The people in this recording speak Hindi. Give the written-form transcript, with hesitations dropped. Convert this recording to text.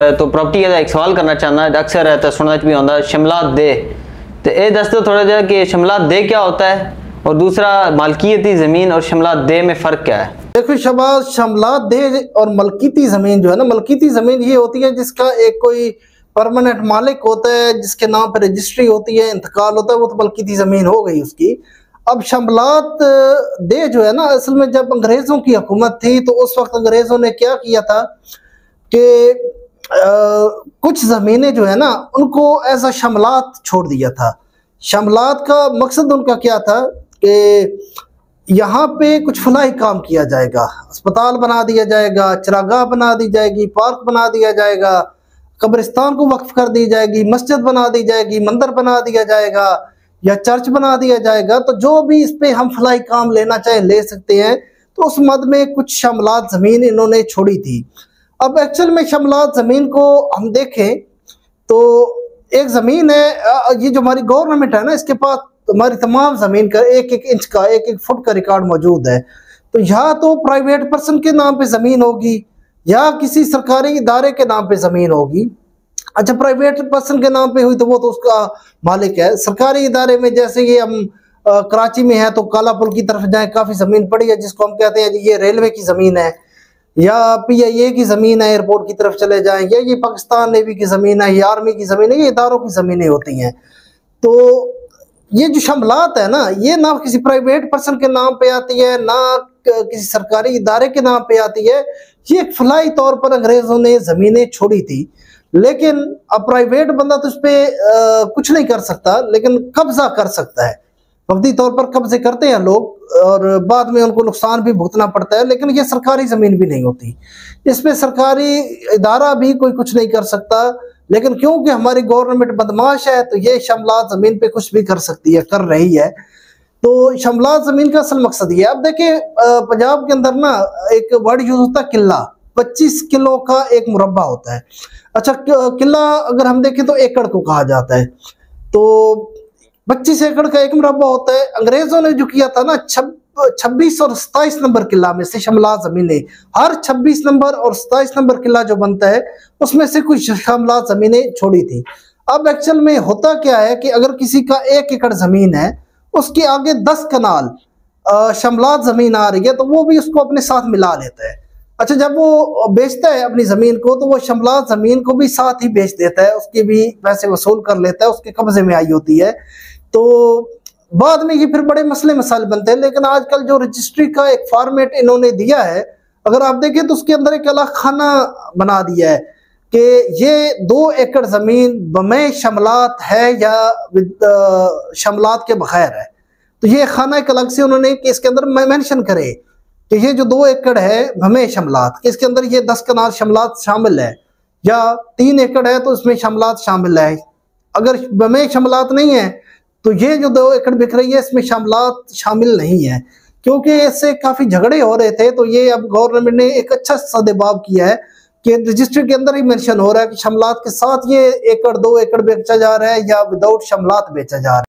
तो प्रॉपर्टी का एक सवाल करना चाहना अक्सर रहता सुनना भी होता शिमला दे तो ये दस दो थोड़ा जहा कि शिमला दे क्या होता है और दूसरा मालकियती ज़मीन और शिमला दे में फ़र्क क्या है। देखो शबाज, शिमला दे और मलकीती ज़मीन जो है ना, मलकीती ज़मीन ये होती है जिसका एक कोई परमानेंट मालिक होता है, जिसके नाम पर रजिस्ट्री होती है, इंतकाल होता है, वो तो मलकीती ज़मीन हो गई उसकी। अब शमलात दे जो है ना, असल में जब अंग्रेज़ों की हुकूमत थी तो उस वक्त अंग्रेज़ों ने क्या किया था कि कुछ ज़मीनें जो है ना उनको एज अ शमलात छोड़ दिया था। शमलात का मकसद उनका क्या था कि यहाँ पे कुछ फलाही काम किया जाएगा, अस्पताल बना दिया जाएगा, चरागाह बना दी जाएगी, पार्क बना दिया जाएगा, कब्रिस्तान को वक्फ कर दी जाएगी, मस्जिद बना दी जाएगी, मंदिर बना दिया जाएगा या चर्च बना दिया जाएगा। तो जो भी इस पे हम फलाही काम लेना चाहें ले सकते हैं। तो उस मद में कुछ शमलात ज़मीन इन्होंने छोड़ी थी। अब एक्चुअल में शमलात ज़मीन को हम देखें तो एक ज़मीन है, ये जो हमारी गवर्नमेंट है ना, इसके पास हमारी तमाम ज़मीन का एक एक इंच का, एक एक फुट का रिकॉर्ड मौजूद है। तो या तो प्राइवेट पर्सन के नाम पे ज़मीन होगी या किसी सरकारी इदारे के नाम पे ज़मीन होगी। अच्छा, प्राइवेट पर्सन के नाम पे हुई तो वो तो उसका मालिक है। सरकारी इदारे में जैसे ये हम कराची में है तो कालापुल की तरफ जाए, काफ़ी ज़मीन पड़ी है जिसको हम कहते हैं ये रेलवे की ज़मीन है, या PIA की ज़मीन है, एयरपोर्ट की तरफ चले जाएं, या ये पाकिस्तान नेवी की ज़मीन है, या आर्मी की ज़मीन है, ये इदारों की ज़मीनें होती हैं। तो ये जो शमलात है ना, ये ना किसी प्राइवेट पर्सन के नाम पे आती है ना किसी सरकारी इदारे के नाम पे आती है। ये एक फलाही तौर पर अंग्रेज़ों ने ज़मीनें छोड़ी थी, लेकिन अब प्राइवेट बंदा तो इस पर कुछ नहीं कर सकता, लेकिन कब्जा कर सकता है। वक्ती तौर पर कब्जे करते हैं लोग और बाद में उनको नुकसान भी भुगतना पड़ता है, लेकिन ये सरकारी ज़मीन भी नहीं होती, इस पे सरकारी इदारा भी कोई कुछ नहीं कर सकता। लेकिन क्योंकि हमारी गवर्नमेंट बदमाश है तो ये शमलात ज़मीन पे कुछ भी कर सकती है, कर रही है। तो शमलात ज़मीन का असल मकसद ये है। अब देखिए पंजाब के अंदर ना एक वर्ड यूज होता है किला, 25 किलो का एक मुरब्बा होता है। अच्छा, किला अगर हम देखें तो एकड़ को कहा जाता है, तो 25 एकड़ का एक मुरब्बा होता है। अंग्रेजों ने जो किया था ना 26 और 27 नंबर किला में से शमलात ज़मीनें, हर 26 नंबर और 27 नंबर किला जो बनता है उसमें से कुछ शमलात ज़मीनें छोड़ी थी। अब एक्चुअल में होता क्या है कि अगर किसी का 1 एकड़ ज़मीन है, उसके आगे 10 कनाल शमलात ज़मीन आ रही है तो वो भी उसको अपने साथ मिला लेता है। अच्छा, जब वो बेचता है अपनी ज़मीन को तो वो शमलात ज़मीन को भी साथ ही बेच देता है, उसके भी पैसे वसूल कर लेता है, उसके कब्जे में आई होती है। तो बाद में ये फिर बड़े मसले मसाइल बनते हैं। लेकिन आजकल जो रजिस्ट्री का एक फॉर्मेट इन्होंने दिया है, अगर आप देखें तो उसके अंदर एक अलग खाना बना दिया है कि ये 2 एकड़ ज़मीन बमे शमलात है या शमलात के बगैर है। तो ये खाना एक अलग से उन्होंने कि इसके अंदर मेंशन करे कि ये जो 2 एकड़ है बमे शमलात, इसके अंदर ये 10 कनाल शमलात शामिल है, या 3 एकड़ है तो इसमें शमलात शामिल है। अगर बमे शमलात नहीं है तो ये जो 2 एकड़ बिक रही है इसमें शमलात शामिल नहीं है। क्योंकि इससे काफ़ी झगड़े हो रहे थे तो ये अब गवर्नमेंट ने एक अच्छा सदेबाब किया है कि रजिस्टर के अंदर ही मेंशन हो रहा है कि शमलात के साथ ये 1 एकड़ 2 एकड़ बेचा जा रहा है या विदाउट शमलात बेचा जा रहा है।